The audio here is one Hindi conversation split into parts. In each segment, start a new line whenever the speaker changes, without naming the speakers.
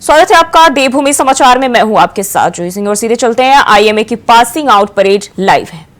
स्वागत है आपका देवभूमि समाचार में। मैं हूं आपके साथ जूही सिंह और सीधे चलते हैं। आईएमए की पासिंग आउट परेड लाइव है।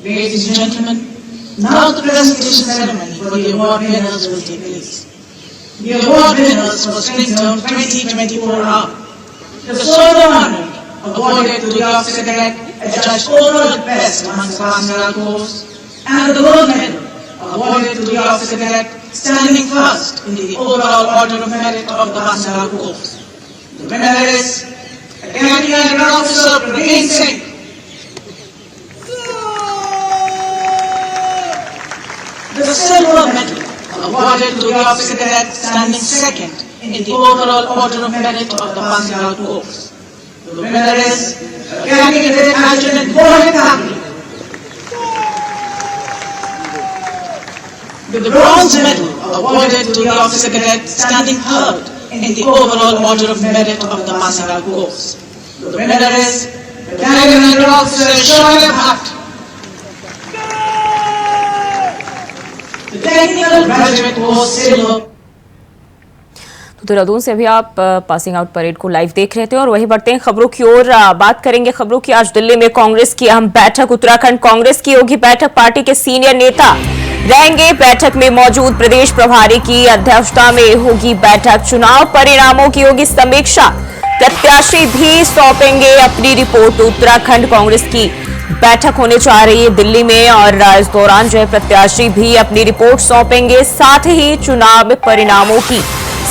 Ladies and gentlemen, now the presentation ceremony for the award winners will take place. The award winners for Spring Term 2024 are the Solar Honor awarded to the officer cadet judged overall best amongst pastoral corps, and the Gold Medal awarded to the officer cadet standing first in the overall order of merit of the pastoral corps. The winner is Academy Under Officer Praveen Singh. The Silver Medal awarded to the officer cadet standing second in the overall order of merit of the pastoral corps. The winner is Academy Cadet Adjutant Mohit Kabri. The Bronze Medal awarded to the officer cadet standing third in the overall order of merit of the pastoral corps. The winner is Academy Under Officer Shoaib Bhatt.
तो देहरादून से अभी आप पासिंग आउट परेड को लाइव देख रहे थे और वही बढ़ते हैं खबरों की ओर। बात करेंगे खबरों की। आज दिल्ली में कांग्रेस की अहम बैठक, उत्तराखंड कांग्रेस की होगी बैठक। पार्टी के सीनियर नेता रहेंगे बैठक में मौजूद। प्रदेश प्रभारी की अध्यक्षता में होगी बैठक। चुनाव परिणामों की होगी समीक्षा। प्रत्याशी भी सौंपेंगे अपनी रिपोर्ट। उत्तराखंड कांग्रेस की बैठक होने जा रही है दिल्ली में और इस दौरान जो है प्रत्याशी भी अपनी रिपोर्ट सौंपेंगे। साथ ही चुनाव परिणामों की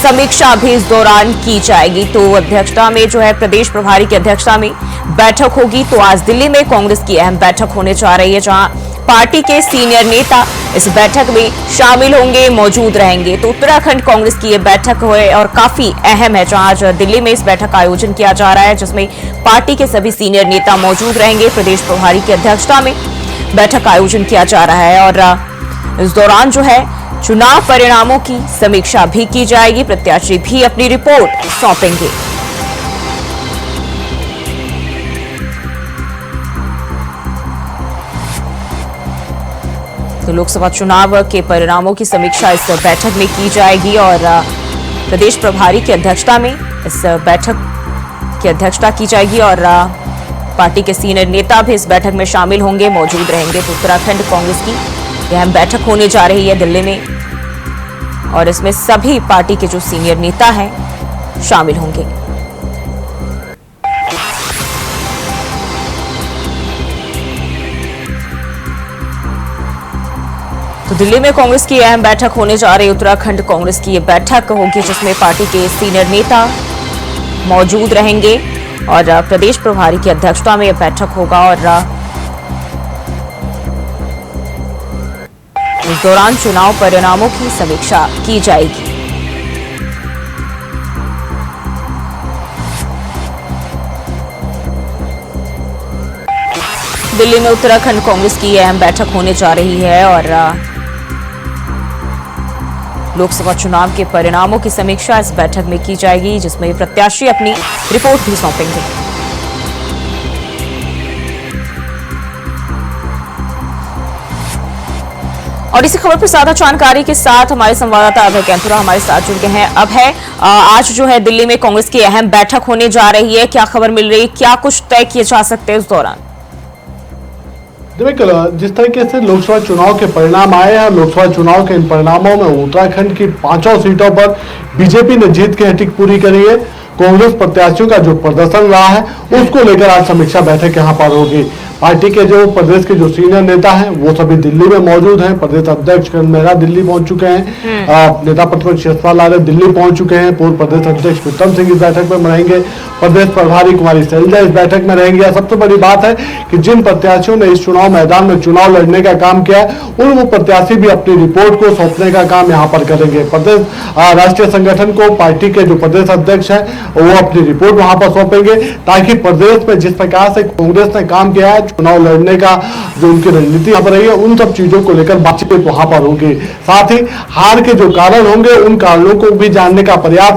समीक्षा भी इस दौरान की जाएगी। तो अध्यक्षता में जो है प्रदेश प्रभारी की अध्यक्षता में बैठक होगी। तो आज दिल्ली में कांग्रेस की अहम बैठक होने जा रही है जहां पार्टी के सीनियर नेता इस बैठक में शामिल होंगे, मौजूद रहेंगे। तो उत्तराखंड कांग्रेस की ये बैठक है और काफी अहम है जहां आज दिल्ली में इस बैठक का आयोजन किया जा रहा है जिसमें पार्टी के सभी सीनियर नेता मौजूद रहेंगे। प्रदेश प्रभारी की अध्यक्षता में बैठक का आयोजन किया जा रहा है और इस दौरान जो है चुनाव परिणामों की समीक्षा भी की जाएगी। प्रत्याशी भी अपनी रिपोर्ट सौंपेंगे। तो लोकसभा चुनाव के परिणामों की समीक्षा इस बैठक में की जाएगी और प्रदेश प्रभारी की अध्यक्षता में इस बैठक की अध्यक्षता की जाएगी और पार्टी के सीनियर नेता भी इस बैठक में शामिल होंगे, मौजूद रहेंगे। तो उत्तराखंड कांग्रेस की अहम बैठक होने जा रही है दिल्ली में और इसमें सभी पार्टी के जो सीनियर नेता हैं शामिल होंगे। तो दिल्ली में कांग्रेस की अहम बैठक होने जा रही है। उत्तराखंड कांग्रेस की ये बैठक होगी जिसमें पार्टी के सीनियर नेता मौजूद रहेंगे और प्रदेश प्रभारी की अध्यक्षता में यह बैठक होगा और इस दौरान चुनाव परिणामों की समीक्षा की जाएगी। दिल्ली में उत्तराखंड कांग्रेस की अहम बैठक होने जा रही है और लोकसभा चुनाव के परिणामों की समीक्षा इस बैठक में की जाएगी, जिसमें प्रत्याशी अपनी रिपोर्ट भी सौंपेंगे। और इसी खबर पर ज्यादा जानकारी के साथ हमारे संवाददाता अभय कैंथुरा हमारे साथ जुड़ गए हैं। अभय, आज जो है दिल्ली में कांग्रेस की अहम बैठक होने जा रही है, क्या खबर मिल रही है, क्या कुछ तय किए जा सकते हैं उस दौरान?
जिस तरीके से लोकसभा चुनाव के परिणाम आए हैं, लोकसभा चुनाव के इन परिणामों में उत्तराखंड की 5 सीटों पर बीजेपी ने जीत की हैट्रिक पूरी करी है। कांग्रेस प्रत्याशियों का जो प्रदर्शन रहा है उसको लेकर आज समीक्षा बैठक यहां पर होगी। पार्टी के जो प्रदेश के जो सीनियर नेता हैं वो सभी दिल्ली में मौजूद हैं। प्रदेश अध्यक्ष किरण मेहरा दिल्ली पहुंच चुके हैं, नेता प्रतिपक्ष यशपाल आर्य दिल्ली पहुंच चुके हैं, पूर्व प्रदेश अध्यक्ष प्रीतम सिंह इस बैठक में रहेंगे, प्रदेश प्रभारी कुमारी शैलजा इस बैठक में रहेंगे। सबसे बड़ी बात है कि जिन प्रत्याशियों ने इस चुनाव मैदान में चुनाव लड़ने का काम किया है उन वो प्रत्याशी भी अपनी रिपोर्ट को सौंपने का काम यहाँ पर करेंगे। प्रदेश राष्ट्रीय संगठन को पार्टी के जो प्रदेश अध्यक्ष है वो अपनी रिपोर्ट वहां पर सौंपेंगे, ताकि प्रदेश में जिस प्रकार से कांग्रेस ने काम किया है, चुनाव लड़ने का जो उनकी रणनीति यहाँ पर रही है, उन सब चीजों को लेकर बातचीत वहां पर होगी। साथ ही हार के जो कारण होंगे उन कारणों को भी जानने का प्रयास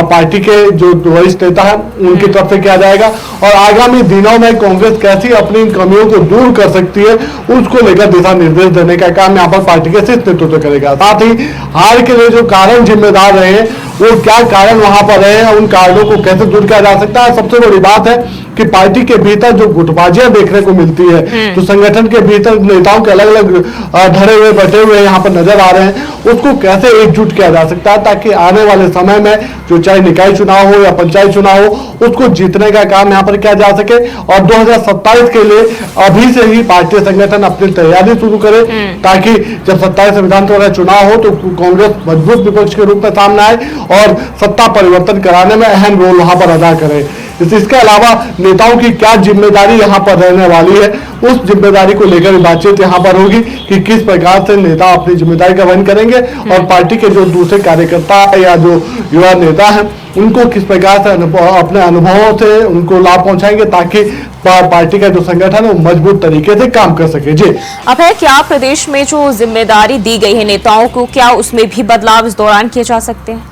पार्टी के जो वरिष्ठ नेता है उनकी तरफ से किया जाएगा और आगामी दिनों में कांग्रेस कैसी अपनी इन कमियों को दूर कर सकती है उसको लेकर दिशा निर्देश देने का काम यहाँ पर पार्टी के शीर्ष नेतृत्व करेगा। साथ ही हार के लिए जो कारण जिम्मेदार रहे हैं वो क्या कारण वहां पर रहे हैं, उन कारणों को कैसे दूर किया जा सकता है। सबसे बड़ी बात है कि पार्टी के भीतर जो गुटबाजियां देखने को मिलती है, तो संगठन के भीतर नेताओं के अलग अलग धरे हुए बैठे हुए यहाँ पर नजर आ रहे हैं, उसको कैसे एकजुट किया जा सकता है ताकि आने वाले समय में जो चाहे निकाय चुनाव हो या पंचायत चुनाव हो उसको जीतने का काम यहाँ पर किया जा सके। और 2027 के लिए अभी से ही पार्टी संगठन अपनी तैयारी शुरू करे, ताकि जब 27 विधानसभा चुनाव हो तो कांग्रेस मजबूत विपक्ष के रूप में सामने आए और सत्ता परिवर्तन कराने में अहम रोल वहां पर अदा करे। इसके अलावा नेताओं की क्या जिम्मेदारी यहाँ पर रहने वाली है, उस जिम्मेदारी को लेकर बातचीत यहाँ पर होगी कि किस प्रकार से नेता अपनी जिम्मेदारी का वहन करेंगे और पार्टी के जो दूसरे कार्यकर्ता या जो युवा नेता हैं उनको किस प्रकार से अपने अनुभवों से उनको लाभ पहुंचाएंगे ताकि पार्टी का जो संगठन है वो मजबूत तरीके से काम कर सके। जी
अभय, क्या प्रदेश में जो जिम्मेदारी दी गई है नेताओं को, क्या उसमें भी बदलाव इस दौरान किए जा सकते हैं?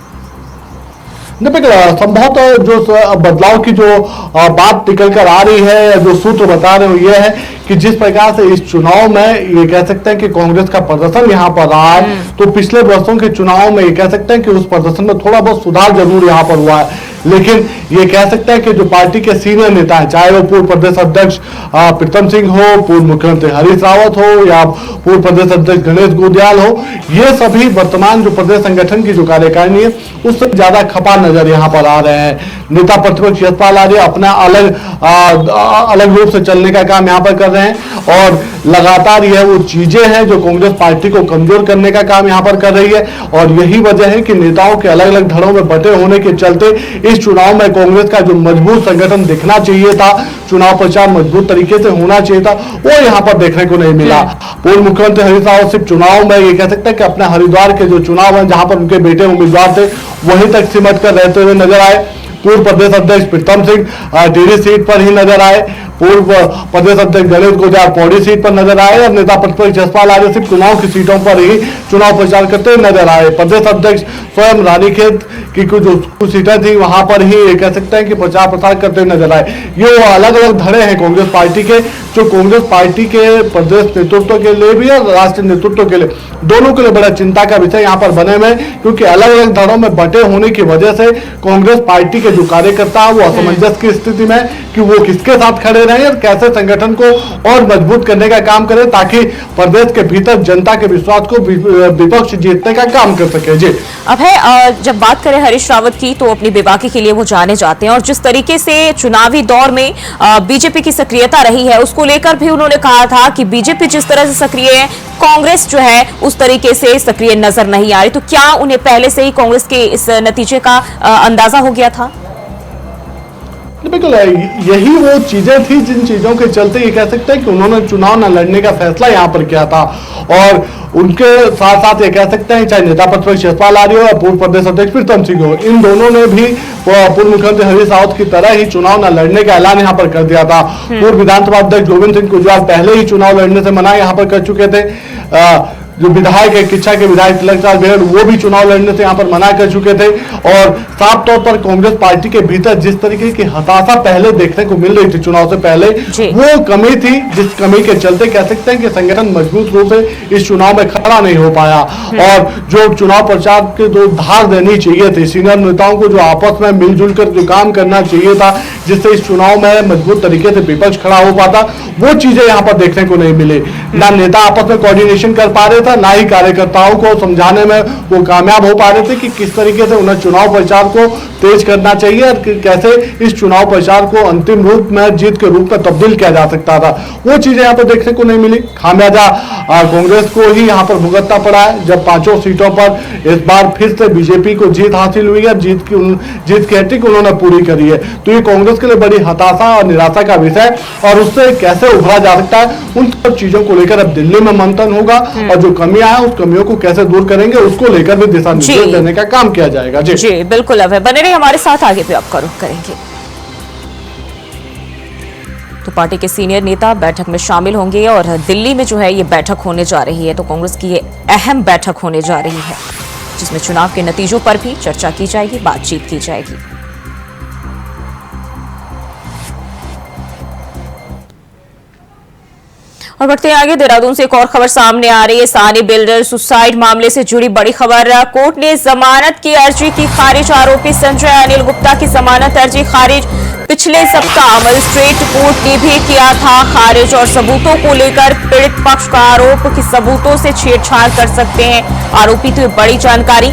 संभवतः जो बदलाव की जो बात निकल कर आ रही है, जो सूत्र बता रहे हो ये है कि जिस प्रकार से इस चुनाव में ये कह सकते हैं कि कांग्रेस का प्रदर्शन यहाँ पर रहा है, तो पिछले वर्षों के चुनाव में ये कह सकते हैं कि उस प्रदर्शन में थोड़ा बहुत सुधार जरूर यहाँ पर हुआ है, लेकिन ये कह सकते हैं कि जो पार्टी के सीनियर नेता है, चाहे वो पूर्व प्रदेश अध्यक्ष प्रीतम सिंह हो, पूर्व मुख्यमंत्री हरीश रावत हो या पूर्व प्रदेश अध्यक्ष गणेश गोदियाल हो, ये सभी वर्तमान जो प्रदेश संगठन की जो कार्यकारिणी है उससे ज्यादा खपा नजर यहाँ पर आ रहे हैं। नेता प्रतिपक्ष यशपाल आर्य अपना अलग रूप से चलने का काम यहाँ पर कर रहे हैं और लगातार यह वो चीजें हैं जो कांग्रेस पार्टी को कमजोर करने का काम यहाँ पर कर रही है और यही वजह है कि नेताओं के अलग अलग धड़ों में बटे होने के चलते इस चुनाव में कांग्रेस का जो मजबूत संगठन दिखना चाहिए था, चुनाव प्रचार मजबूत तरीके से होना चाहिए था, वो यहाँ पर देखने को नहीं मिला। पूर्व मुख्यमंत्री हरीश रावत सिर्फ चुनाव में ये कह सकते हैं कि अपने हरिद्वार के जो चुनाव है जहां पर उनके बेटे उम्मीदवार थे वहीं तक सिमट कर रहते हुए नजर आए। पूर्व प्रदेश अध्यक्ष प्रीतम सिंह टिहरी सीट पर ही नजर आए, पूर्व प्रदेश अध्यक्ष गणेश गोदियाल पौड़ी सीट पर नजर आए और नेता प्रतिपक्ष यशपाल आर्य सिर्फ चुनाव की सीटों पर ही चुनाव प्रचार करते हुए नजर आए। प्रदेश अध्यक्ष स्वयं रानीखेत की कुछ सीटें थी वहां पर ही कह सकते हैं कि प्रचार प्रसार करते हुए नजर आए। ये वो अलग अलग धड़े हैं कांग्रेस पार्टी के, जो कांग्रेस पार्टी के प्रदेश नेतृत्व के लिए भी और राष्ट्रीय नेतृत्व के लिए दोनों के लिए बड़ा चिंता का विषय यहाँ पर बने हुए, क्योंकि अलग अलग धड़ों में बटे होने की वजह से कांग्रेस पार्टी के जो कार्यकर्ता वो असमंजस की स्थिति में कि वो किसके साथ खड़े रहे और कैसे संगठन को और मजबूत करने का काम करें ताकि प्रदेश के भीतर जनता के विश्वास को विपक्ष जीतने का काम कर सके। जी
अभय, जब बात करें हरीश रावत की तो अपनी बेबाकी के लिए वो जाने जाते हैं और जिस तरीके से चुनावी दौर में बीजेपी की सक्रियता रही है उसको लेकर भी उन्होंने कहा था कि बीजेपी जिस तरह से सक्रिय है कांग्रेस जो है उस तरीके से सक्रिय नजर नहीं आ रही, तो क्या उन्हें पहले से ही कांग्रेस के इस नतीजे का अंदाजा हो गया था?
बिल्कुल यही वो चीजें थी जिन चीजों के चलते ये कह सकते हैं कि उन्होंने चुनाव न लड़ने का फैसला यहाँ पर किया था। और उनके साथ साथ ये कह सकते हैं चाहे नेता प्रतिपक्ष यशपाल आर्य हो या पूर्व प्रदेश अध्यक्ष प्रीतम सिंह हो, इन दोनों ने भी पूर्व मुख्यमंत्री हरीश रावत की तरह ही चुनाव न लड़ने का ऐलान यहाँ पर कर दिया था। पूर्व विधानसभा अध्यक्ष गोविंद सिंह कुजवाल पहले ही चुनाव लड़ने से मना यहाँ पर कर चुके थे। जो विधायक है किच्छा के विधायक तिलकराज बेहड़ वो भी चुनाव लड़ने से यहाँ पर मना कर चुके थे। और साफ तौर पर कांग्रेस पार्टी के भीतर जिस तरीके की हताशा पहले देखने को मिल रही थी चुनाव से पहले, वो कमी थी जिस कमी के चलते कह सकते हैं कि संगठन मजबूत रूप से इस चुनाव में खड़ा नहीं हो पाया। और जो चुनाव प्रचार के जो धार देनी चाहिए थी, सीनियर नेताओं को जो आपस में मिलजुल कर जो काम करना चाहिए था जिससे इस चुनाव में मजबूत तरीके से विपक्ष खड़ा हो पाता, वो चीजें यहाँ पर देखने को नहीं मिली। ना नेता आपस में कोऑर्डिनेशन कर पा रहे थे, ना ही कार्यकर्ताओं को समझाने में वो कामयाब हो पा रहे थे कि किस तरीके से उन्हें चुनाव प्रचार को तेज करना चाहिए और कैसे इस चुनाव प्रचार को अंतिम रूप में जीत के रूप में तब्दील किया जा सकता था। वो चीजें यहाँ पर देखने को नहीं मिली। खामियाजा कांग्रेस को ही यहाँ पर भुगतना पड़ा है, जब 5 सीटों पर इस बार फिर से बीजेपी को जीत हासिल हुई है। जीत की हैट्रिक उन्होंने पूरी करी है। तो ये कांग्रेस के लिए बड़ी हताशा और निराशा का विषय, और उससे कैसे उभरा जा सकता है उन सब चीजों को लेकर अब दिल्ली में मंथन होगा और जो कमियां हैं उस कमियों को कैसे दूर करेंगे उसको लेकर भी दिशा निर्देश देने का काम किया जाएगा।
जी बिल्कुल, अब बने रहिए हमारे साथ, आगे भी आपका रुख करेंगे। तो पार्टी के सीनियर नेता बैठक में शामिल होंगे और दिल्ली में जो है ये बैठक होने जा रही है। तो कांग्रेस की ये अहम बैठक होने जा रही है जिसमें चुनाव के नतीजों पर भी चर्चा की जाएगी, बातचीत की जाएगी। और बढ़ते हैं आगे, देहरादून से एक और खबर सामने आ रही है। सहानी बिल्डर सुसाइड मामले से जुड़ी बड़ी खबर। कोर्ट ने जमानत की अर्जी की खारिज। आरोपी संजय अनिल गुप्ता की जमानत अर्जी खारिज। पिछले सप्ताह मजिस्ट्रेट कोर्ट ने भी किया था खारिज। और सबूतों को लेकर पीड़ित पक्ष का आरोप कि सबूतों से छेड़छाड़ कर सकते हैं आरोपी। तो बड़ी जानकारी,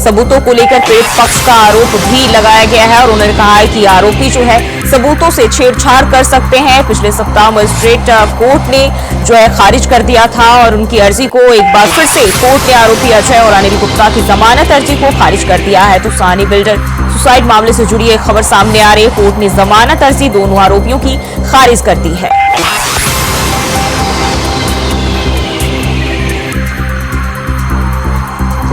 सबूतों को लेकर पीड़ित पक्ष का आरोप भी लगाया गया है और उन्होंने कहा है कि आरोपी जो है सबूतों से छेड़छाड़ कर सकते हैं। पिछले सप्ताह मजिस्ट्रेट कोर्ट ने जो है खारिज कर दिया था और उनकी अर्जी को एक बार फिर से कोर्ट ने आरोपी अजय और अनिल गुप्ता की जमानत अर्जी को खारिज कर दिया है। तो सहानी बिल्डर सुसाइड मामले से जुड़ी एक खबर सामने आ रही है। कोर्ट ने जमानत अर्जी दोनों आरोपियों की खारिज कर दी है।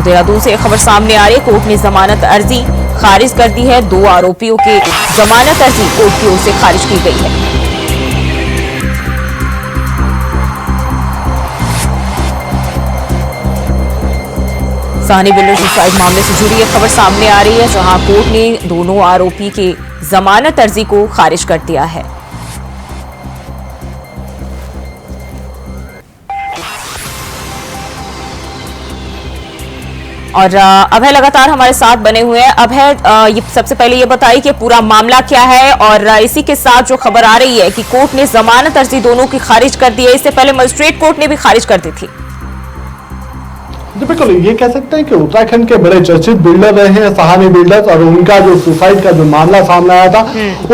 देहरादून से एक खबर सामने आ रही है। कोर्ट ने जमानत अर्जी खारिज कर दी है। 2 आरोपियों की जमानत अर्जी कोर्ट की ओर से खारिज की गई है। सहानी बिल्डर सुसाइड मामले से जुड़ी एक खबर सामने आ रही है जहां कोर्ट ने दोनों आरोपी की जमानत अर्जी को खारिज कर दिया है। और अभय लगातार हमारे साथ बने हुए हैं। अभय, ये सबसे पहले ये बताइए कि पूरा मामला क्या है और इसी के साथ जो खबर आ रही है कि कोर्ट ने जमानत अर्जी दोनों की खारिज कर दी है, इससे पहले मजिस्ट्रेट कोर्ट ने भी खारिज कर दी थी।
बिल्कुल, ये कह सकते हैं कि उत्तराखंड के बड़े चर्चित बिल्डर रहे हैं सहानी बिल्डर्स, और उनका जो सुसाइड का जो मामला सामने आया था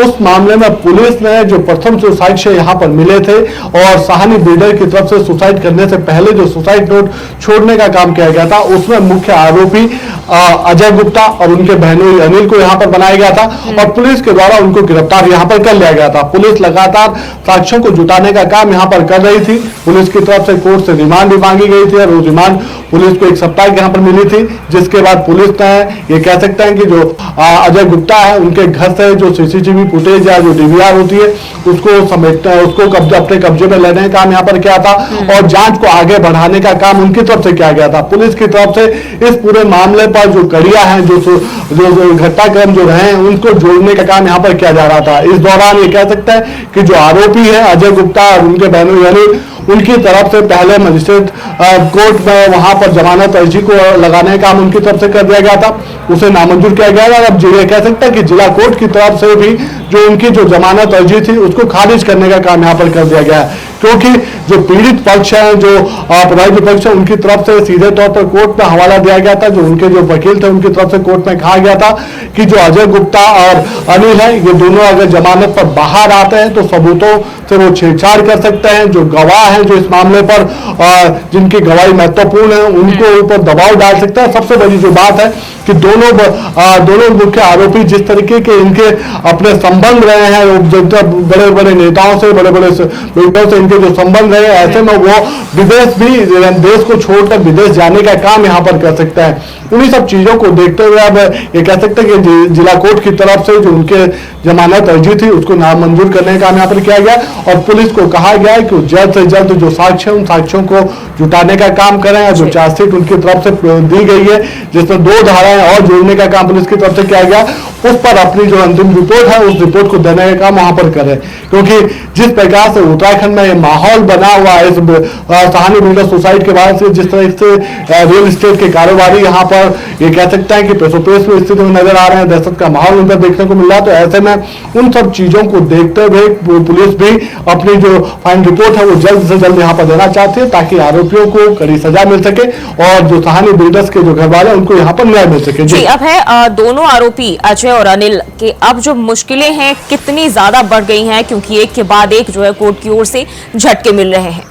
उस मामले में पुलिस ने जो प्रथम सुसाइड से यहाँ पर मिले थे और सहानी बिल्डर की तरफ से सुसाइड करने से पहले जो सुसाइड नोट छोड़ने का काम किया गया था उसमें मुख्य आरोपी अजय गुप्ता और उनके बहनोई अनिल को यहाँ पर बनाया गया था और पुलिस के द्वारा उनको गिरफ्तार यहाँ पर कर लिया गया था। पुलिस लगातार साक्ष्यों को जुटाने का काम यहाँ पर कर रही थी। पुलिस की तरफ से कोर्ट से रिमांड भी मांगी गई थी और वो रिमांड पुलिस को 1 सप्ताह के यहाँ पर मिली थी, जिसके बाद पुलिस ने ये कह सकते हैं कि जो अजय गुप्ता है उनके घर से जो सीसीटीवी फुटेज या जो डीवीआर होती है उसको समेटना, उसको अपने कब्जे में लेने का काम यहाँ पर किया था और जांच को आगे बढ़ाने का काम उनकी तरफ से किया गया था। पुलिस की तरफ से इस पूरे मामले पर जो कड़ियां हैं, जो घटनाक्रम जो रहे हैं उनको जोड़ने का काम यहाँ पर किया जा रहा था। इस दौरान ये कह सकते हैं कि जो आरोपी है अजय गुप्ता और उनके बहनों यानी उनकी तरफ से पहले मजिस्ट्रेट कोर्ट में वहां पर जमानत अर्जी को लगाने का काम उनकी तरफ से कर दिया गया था, उसे नामंजूर किया गया और अब ये कह सकते हैं कि जिला कोर्ट की तरफ से भी जो उनकी जो जमानत अर्जी थी उसको खारिज करने का काम यहाँ पर कर दिया गया है, क्योंकि जो पीड़ित पक्ष है, जो प्रभावित पक्ष है, उनकी तरफ से सीधे तौर पर कोर्ट में हवाला दिया गया था। जो उनके जो वकील थे उनकी तरफ से कोर्ट में कहा गया था कि जो अजय गुप्ता और अनिल है, ये दोनों अगर जमानत पर बाहर आते हैं तो सबूतों से वो छेड़छाड़ कर सकते हैं। जो गवाह हैं जो इस मामले पर जिनकी गवाही महत्वपूर्ण है, उनको ऊपर दबाव डाल सकता है। सबसे बड़ी जो बात है कि दोनों मुख्य आरोपी जिस तरीके के इनके अपने संबंध रहे हैं, बड़े बड़े नेताओं से, बड़े बड़े नेताओं से इनके जो संबंध रहे, ऐसे में वो विदेश भी, देश को छोड़कर विदेश जाने का काम यहाँ पर कर सकता है। उन्हीं सब चीजों को देखते हुए अब ये कह सकते हैं कि जिला कोर्ट की तरफ से जो उनके जमानत अर्जी थी उसको नामंजूर करने का काम यहाँ पर किया गया और पुलिस को कहा गया है कि जल्द से जल्द जो साक्ष्य उन साक्ष्यों को जुटाने का काम करें। जो चार्जशीट उनकी तरफ से दी गई है, जिसमें 2 धाराएं और जोड़ने का काम पुलिस की तरफ से किया गया, उस पर अपनी जो अंतिम रिपोर्ट है उस रिपोर्ट को देने का काम वहां पर करें। क्योंकि जिस प्रकार से उत्तराखंड में ये माहौल बना हुआ है, इस सहानी बिल्डर सोसाइटी के बाद से जिस तरह से रियल एस्टेट के कारोबारी यहाँ पर ये कह सकते हैं कि पेशोपेश में स्थिति में नजर आ रहे हैं, दहशत का माहौल उनका देखने को मिल रहा है। तो ऐसे में उन सब चीजों को देखते हुए पुलिस भी अपनी जो फाइनल रिपोर्ट है वो जल्द से जल्द यहाँ पर देना चाहती है ताकि आरोपियों को कड़ी सजा मिल सके और जो सहानी बिल्डर्स के जो घर वाले उनको यहाँ पर न्याय मिल सके।
जी, अब है दोनों आरोपी अजय और अनिल के अब जो मुश्किलें हैं कितनी ज्यादा बढ़ गई हैं, क्योंकि एक के बाद एक जो है कोर्ट की ओर से झटके मिल रहे हैं।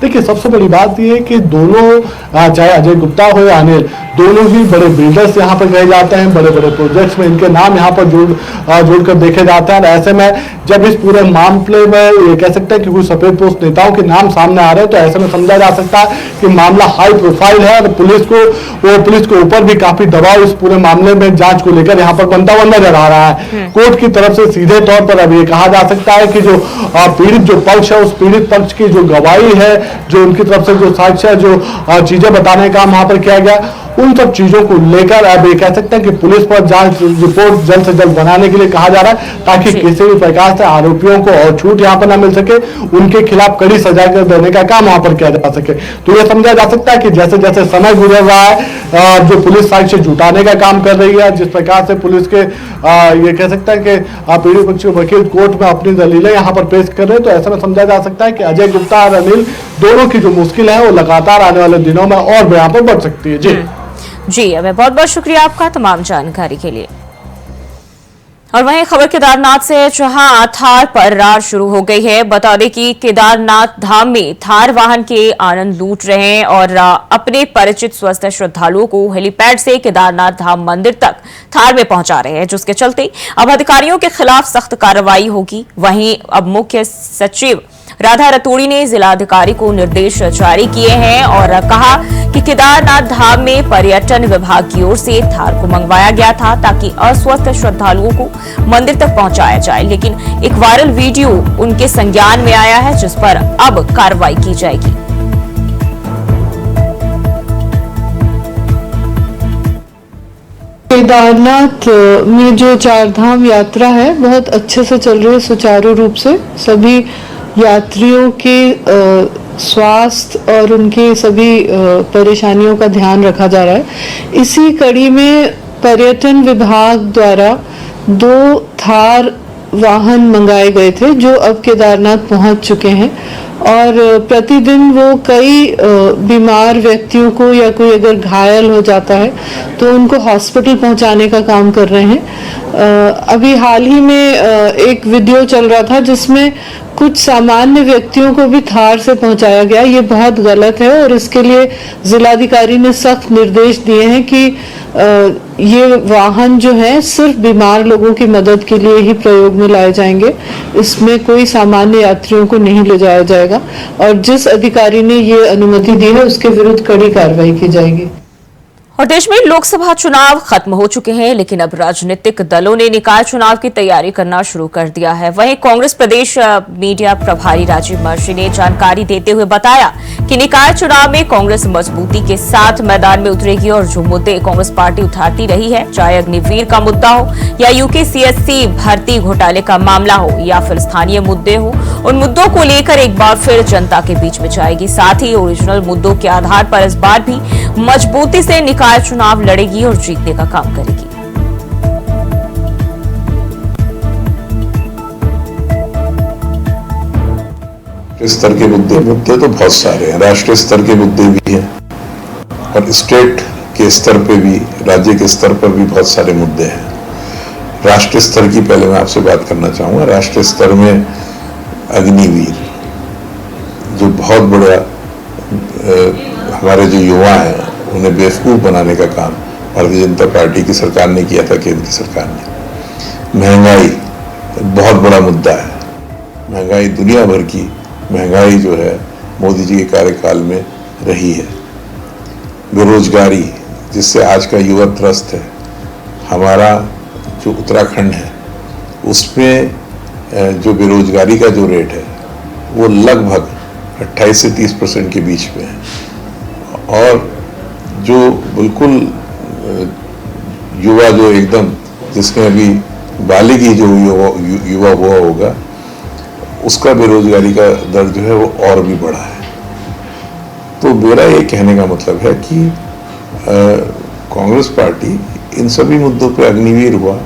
देखिए, सबसे बड़ी बात यह है कि दोनों, चाहे अजय गुप्ता हो या अनिल, दोनों ही बड़े बिल्डर्स यहाँ पर कहे जाते हैं। बड़े बड़े प्रोजेक्ट्स में इनके नाम यहाँ पर जोड़कर देखे जाते हैं। ऐसे में जब इस पूरे मामले में ये कह सकते हैं कि कुछ सफेद पोस्ट नेताओं के नाम सामने आ रहे हैं, तो ऐसे में समझा जा सकता है कि मामला हाई प्रोफाइल है और पुलिस के ऊपर भी काफी दबाव इस पूरे मामले में जांच को लेकर यहाँ पर बनता हुआ नजर आ रहा है। कोर्ट की तरफ से सीधे तौर पर अब ये कहा जा सकता है कि जो पीड़ित जो पक्ष है, उस पीड़ित पक्ष की जो गवाही है, जो उनकी तरफ से जो साक्ष्य, जो चीजें बताने का काम वहां पर किया गया, उन सब चीजों को लेकर अब ये कह सकते हैं कि पुलिस पर जांच रिपोर्ट जल्द से जल्द बनाने के लिए कहा जा रहा है ताकि किसी भी प्रकार से आरोपियों को और छूट यहाँ पर ना मिल सके, उनके खिलाफ कड़ी सजा देने का काम वहां पर किया जा सके। तो ये समझा जा सकता है कि जैसे जैसे समय गुजर रहा है, जो पुलिस साक्ष्य जुटाने का काम कर रही है, जिस प्रकार से पुलिस के ये कह सकते हैं कि पीड़ित पक्ष के वकील कोर्ट में अपनी दलीलें यहाँ पर पेश कर रहे हैं, तो ऐसा में समझा जा सकता है कि अजय गुप्ता और अनिल दोनों की जो मुश्किल है वो लगातार आने वाले दिनों में और यहाँ पर बढ़ सकती है।
जी, हमें बहुत बहुत शुक्रिया आपका तमाम जानकारी के लिए। और वहीं खबर केदारनाथ से, जहां थार पर रार शुरू हो गई है। बता दें कि केदारनाथ धाम में थार वाहन के आनंद लूट रहे हैं और अपने परिचित स्वस्थ श्रद्धालुओं को हेलीपैड से केदारनाथ धाम मंदिर तक थार में पहुंचा रहे हैं, जिसके चलते अब अधिकारियों के खिलाफ सख्त कार्रवाई होगी। वहीं अब मुख्य सचिव राधा रतूड़ी ने जिलाधिकारी को निर्देश जारी किए हैं और कहा कि केदारनाथ धाम में पर्यटन विभाग की ओर से थार को मंगवाया गया था ताकि अस्वस्थ श्रद्धालुओं को मंदिर तक पहुंचाया जाए, लेकिन एक वायरल वीडियो उनके संज्ञान में आया है जिस पर अब कार्रवाई की जाएगी।
केदारनाथ में जो 4 धाम यात्रा है बहुत अच्छे से चल रही है, सुचारू रूप से। सभी यात्रियों के स्वास्थ्य और उनके सभी परेशानियों का ध्यान रखा जा रहा है। इसी कड़ी में पर्यटन विभाग द्वारा 2 थार वाहन मंगाए गए थे जो अब केदारनाथ पहुंच चुके हैं और प्रतिदिन वो कई बीमार व्यक्तियों को या कोई अगर घायल हो जाता है तो उनको हॉस्पिटल पहुंचाने का काम कर रहे हैं। अभी हाल ही में एक वीडियो चल रहा था जिसमें कुछ सामान्य व्यक्तियों को भी थार से पहुंचाया गया। ये बहुत गलत है और इसके लिए जिलाधिकारी ने सख्त निर्देश दिए हैं कि ये वाहन जो है सिर्फ बीमार लोगों की मदद के लिए ही प्रयोग में लाए जाएंगे, इसमें कोई सामान्य यात्रियों को नहीं ले जाया जाएगा और जिस अधिकारी ने ये अनुमति दी है उसके विरुद्ध कड़ी कार्रवाई की जाएगी।
और देश में लोकसभा चुनाव खत्म हो चुके हैं, लेकिन अब राजनीतिक दलों ने निकाय चुनाव की तैयारी करना शुरू कर दिया है। वहीं कांग्रेस प्रदेश मीडिया प्रभारी राजीव महर्षि ने जानकारी देते हुए बताया कि निकाय चुनाव में कांग्रेस मजबूती के साथ मैदान में उतरेगी और जो मुद्दे कांग्रेस पार्टी उठाती रही है, चाहे अग्निवीर का मुद्दा हो या यूकेसीएससी भर्ती घोटाले का मामला हो या फिर स्थानीय मुद्दे हो, उन मुद्दों को लेकर एक बार फिर जनता के बीच में जाएगी। साथ ही ओरिजिनल मुद्दों के आधार पर इस बार भी मजबूती से निकाय चुनाव लड़ेगी और जीतने का काम करेगी।
राष्ट्रीय स्तर के मुद्दे तो बहुत सारे हैं, राष्ट्रीय स्तर के मुद्दे भी हैं और स्टेट के स्तर पे भी, राज्य के स्तर पर भी बहुत सारे मुद्दे हैं। राष्ट्रीय स्तर की पहले मैं आपसे बात करना चाहूंगा। राष्ट्रीय स्तर में अग्निवीर जो बहुत बड़ा हमारे जो युवा हैं उन्हें बेवकूफ बनाने का काम भारतीय जनता पार्टी की सरकार ने किया था, केंद्र की सरकार ने। महंगाई बहुत बड़ा मुद्दा है, महंगाई दुनिया भर की महंगाई जो है मोदी जी के कार्यकाल में रही है। बेरोजगारी जिससे आज का युवा त्रस्त है, हमारा जो उत्तराखंड है उसमें जो बेरोजगारी का जो रेट है वो लगभग 28 से 30% के बीच में है और जो बिल्कुल युवा जो एकदम जिसने अभी बालिगी जो युवा हुआ होगा उसका बेरोजगारी का दर जो है वो और भी बढ़ा है। तो मेरा ये कहने का मतलब है कि कांग्रेस पार्टी इन सभी मुद्दों पे अग्निवीर हुआ।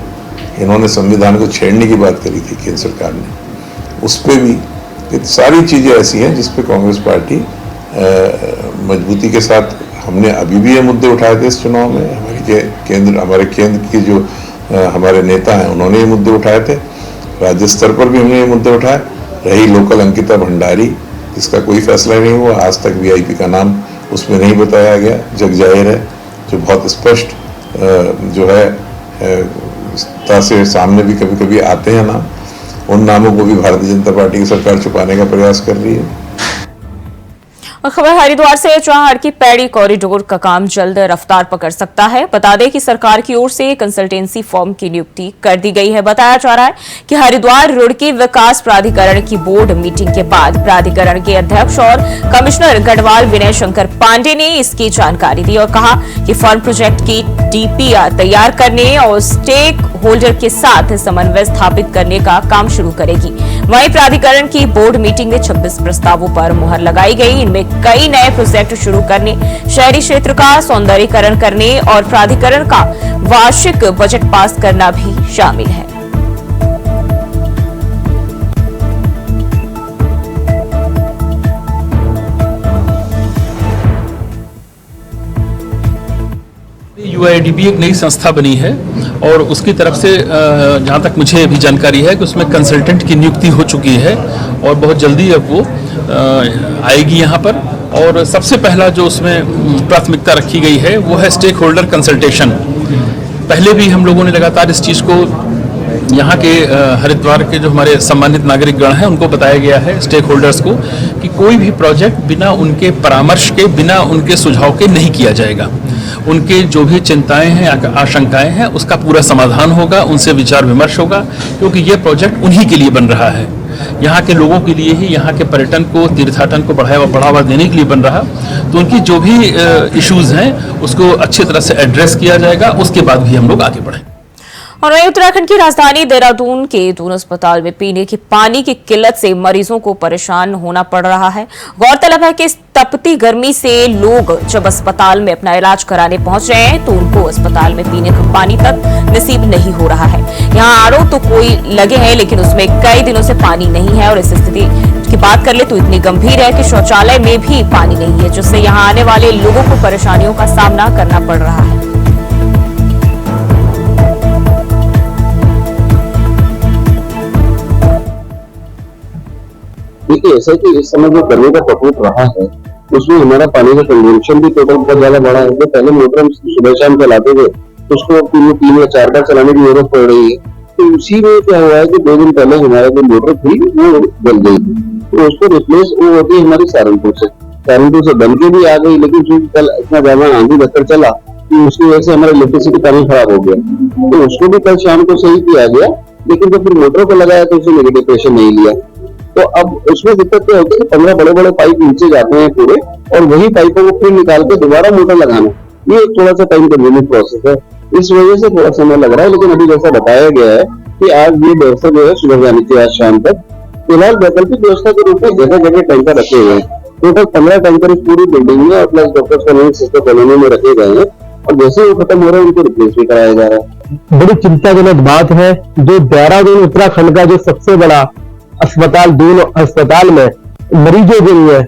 इन्होंने संविधान को छेड़ने की बात करी थी केंद्र सरकार ने, उस पर भी ये सारी चीजें ऐसी हैं जिस पे कांग्रेस पार्टी मजबूती के साथ, हमने अभी भी ये मुद्दे उठाए थे इस चुनाव में। हमारे केंद्र के जो हमारे नेता हैं उन्होंने ये मुद्दे उठाए थे, राज्य स्तर पर भी हमने ये मुद्दे उठाए। रही लोकल अंकिता भंडारी जिसका कोई फैसला नहीं हुआ, आज तक वीआईपी का नाम उसमें नहीं बताया गया, जग जाहिर है, जो बहुत स्पष्ट जो है से सामने भी कभी कभी आते हैं नाम, उन नामों को भी भारतीय जनता पार्टी की सरकार छुपाने का प्रयास कर रही है।
और खबर हरिद्वार से, जहां हर की पैड़ी कॉरिडोर का काम जल्द रफ्तार पकड़ सकता है। बता दें कि सरकार की ओर से कंसल्टेंसी फर्म की नियुक्ति कर दी गई है। बताया जा रहा है कि हरिद्वार रुड़की विकास प्राधिकरण की बोर्ड मीटिंग के बाद प्राधिकरण के अध्यक्ष और कमिश्नर गढ़वाल विनय शंकर पांडे ने इसकी जानकारी दी और कहा कि फर्म प्रोजेक्ट की डीपीआर तैयार करने और स्टेक होल्डर के साथ समन्वय स्थापित करने का काम शुरू करेगी। वहीं प्राधिकरण की बोर्ड मीटिंग में 26 प्रस्तावों पर मुहर लगाई गई। इनमें कई नए प्रोजेक्ट शुरू करने, शहरी क्षेत्र का सौंदर्यीकरण करने और प्राधिकरण का वार्षिक बजट पास करना भी शामिल है।
यूआईडीपी एक नई संस्था बनी है और उसकी तरफ से जहाँ तक मुझे भी जानकारी है कि उसमें कंसल्टेंट की नियुक्ति हो चुकी है और बहुत जल्दी अब वो आएगी यहाँ पर। और सबसे पहला जो उसमें प्राथमिकता रखी गई है वो है स्टेक होल्डर कंसल्टेशन। पहले भी हम लोगों ने लगातार इस चीज़ को यहाँ के हरिद्वार के जो हमारे सम्मानित नागरिक गण हैं उनको बताया गया है, स्टेक होल्डर्स को, कि कोई भी प्रोजेक्ट बिना उनके परामर्श के, बिना उनके सुझाव के नहीं किया जाएगा। उनके जो भी चिंताएं हैं, आशंकाएं हैं, उसका पूरा समाधान होगा, उनसे विचार विमर्श होगा, क्योंकि ये प्रोजेक्ट उन्हीं के लिए बन रहा है, यहाँ के लोगों के लिए ही, यहाँ के पर्यटन को, तीर्थाटन को बढ़ावा देने के लिए बन रहा। तो उनकी जो भी इश्यूज हैं उसको अच्छी तरह से एड्रेस किया जाएगा, उसके बाद भी हम लोग आगे बढ़ें।
और वहीं उत्तराखंड की राजधानी देहरादून के दून अस्पताल में पीने के पानी की किल्लत से मरीजों को परेशान होना पड़ रहा है। गौरतलब है कि इस तपती गर्मी से लोग जब अस्पताल में अपना इलाज कराने पहुंच रहे हैं तो उनको अस्पताल में पीने का पानी तक नसीब नहीं हो रहा है। यहाँ आरओ तो कोई लगे हैं लेकिन उसमें कई दिनों से पानी नहीं है और इस स्थिति की बात कर ले तो इतनी गंभीर है कि शौचालय में भी पानी नहीं है, जिससे यहाँ आने वाले लोगों को परेशानियों का सामना करना पड़ रहा है।
देखिए, ऐसा कि इस समय जो गर्मी का प्रकोप रहा है उसमें हमारा पानी का कंजम्पशन भी टोटल बहुत ज्यादा बढ़ा है। जो पहले मोटर सुबह शाम चलाते थे उसको 3 या 4 बार चलाने की जरूरत पड़ रही है। तो उसी में क्या हुआ है कि 2 दिन पहले हमारा जो मोटर थी वो जल गई थी, तो उसको रिप्लेस वो होती है हमारी सहारनपुर से बन के भी आ गई, लेकिन चूंकि कल इतना ज्यादा आंधी बहकर चला कि उसकी वजह से हमारा इलेक्ट्रिसिटी पैनल खराब हो गया, तो उसको भी कल शाम को सही किया गया, लेकिन जब फिर मोटर को लगाया तो उसने नेगेटिव प्रेशर नहीं लिया। तो अब उसमें दिक्कत क्या होती है कि 15 बड़े बड़े पाइप नीचे जाते हैं पूरे, और वही पाइपों को फिर निकाल के दोबारा मोटर लगाना, ये एक थोड़ा सा टाइम कंज्यूमिंग प्रोसेस है। इस वजह से थोड़ा समय लग रहा है, लेकिन अभी जैसा बताया गया है कि आज ये व्यवस्था जो है सुबह जाने की, आज शाम तक फिलहाल वैकल्पिक व्यवस्था के रूप में जगह जगह टैंकर रखे हुए हैं। टोटल 15 टैंकर इस पूरी बिल्डिंग में और plus doctors colony, sister colony में रखे गए हैं, और जैसे वो खत्म हो रहे हैं उनको रिप्लेस भी कराया जा रहा है।
बड़ी चिंताजनक बात है, जो देहरादून उत्तराखंड का जो सबसे बड़ा अस्पताल दून अस्पताल में मरीजों के लिए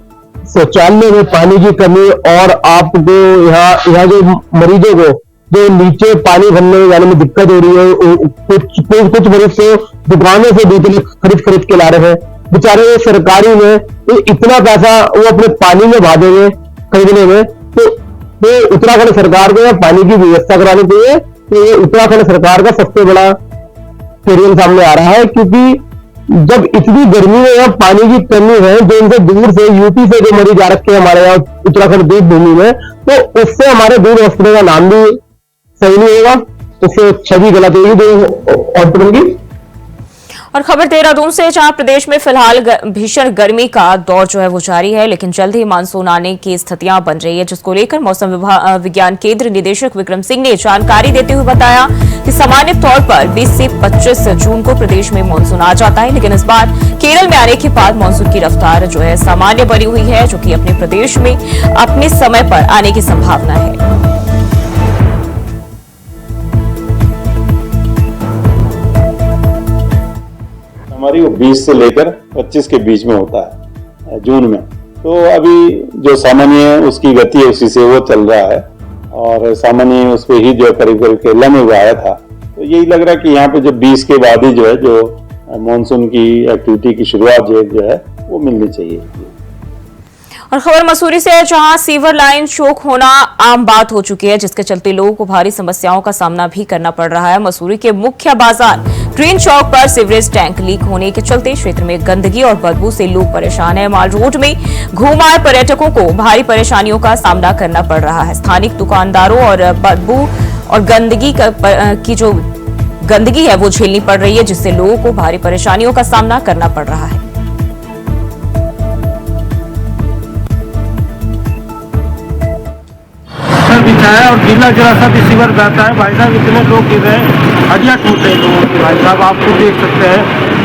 शौचालय में पानी की कमी, और आपको यहाँ जो मरीजों को जो नीचे पानी भरने में जाने में दिक्कत हो रही है, कुछ मरीज तो दुकानों से बोतलें खरीद के ला रहे हैं बेचारे। सरकारी में तो इतना पैसा वो अपने पानी में भा देंगे खरीदने में, तो उत्तराखंड सरकार को पानी की व्यवस्था करानी चाहिए। तो ये उत्तराखंड सरकार का सबसे बड़ा फेलियर सामने आ रहा है, क्योंकि जब इतनी गर्मी में यहाँ पानी की कमी है, जो इनसे दूर से यूपी से जो मरीज आ रखे हैं हमारे यहाँ उत्तराखंड देवभूमि में, तो उससे हमारे दूर हॉस्पिटल का नाम भी सही नहीं होगा, उससे छवि गलत होगी जो हॉस्पिटल की।
और खबर देहरादून से, जहां प्रदेश में फिलहाल भीषण गर्मी का दौर जो है वो जारी है, लेकिन जल्द ही मानसून आने की स्थितियां बन रही है, जिसको लेकर मौसम विज्ञान केंद्र निदेशक विक्रम सिंह ने जानकारी देते हुए बताया कि सामान्य तौर पर 20 से 25 जून को प्रदेश में मानसून आ जाता है, लेकिन इस बार केरल में आने के बाद मानसून की रफ्तार जो है सामान्य बनी हुई है, जो कि अपने प्रदेश में अपने समय पर आने की संभावना है।
हमारी वो 20 से लेकर 25 के बीच में होता है जून में। तो अभी जो सामान्य है उसकी गति है, उसी से वो चल रहा है, और सामान्य उस पर ही जो करीब केरला में वो आया था। तो यही लग रहा है कि यहाँ पे जो 20 के बाद ही जो है जो मानसून की एक्टिविटी की शुरुआत जो है वो मिलनी चाहिए।
और खबर मसूरी से है, जहां सीवर लाइन चोक होना आम बात हो चुकी है, जिसके चलते लोगों को भारी समस्याओं का सामना भी करना पड़ रहा है। मसूरी के मुख्य बाजार ट्रेन चौक पर सीवरेज टैंक लीक होने के चलते क्षेत्र में गंदगी और बदबू से लोग परेशान है। माल रोड में घूम आए पर्यटकों को भारी परेशानियों का सामना करना पड़ रहा है। स्थानिक दुकानदारों और बदबू और गंदगी की जो गंदगी है वो झेलनी पड़ रही है, जिससे लोगों को भारी परेशानियों का सामना करना पड़ रहा है।
बिछाया और गीला जरा सा भी सीवर बहता है। भाई साहब इतने लोग गिर रहे हैं, हड्डियाँ टूट रही लोगों की। भाई साहब आप खुद देख सकते हैं।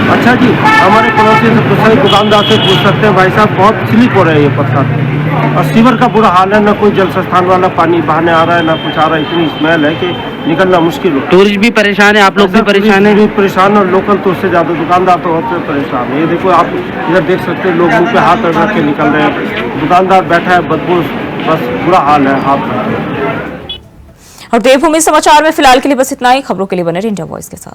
अच्छा जी, हमारे पड़ोसी से दूसरे दुकानदार से पूछ सकते हैं। भाई साहब बहुत स्लिप हो रहे हैं ये पत्थर, और सीवर का बुरा हाल है। ना कोई जल संस्थान वाला पानी बहाने आ रहा है, ना कुछ आ रहा है। इतनी स्मेल है कि निकलना मुश्किल हो।
टूरिस्ट भी परेशान है, आप लोग भी परेशान है?
परेशान, और लोकल तो उससे ज्यादा दुकानदार तो होते परेशान है। ये देखो आप इधर देख सकते हैं, लोग मुँह पे हाथ रख के निकल रहे हैं। दुकानदार बैठा है, बदबू, बस बुरा हाल है। आप
और देवभूमि समाचार में फिलहाल के लिए बस इतना ही। खबरों के लिए बने रहिए इंडिया वॉइस के साथ।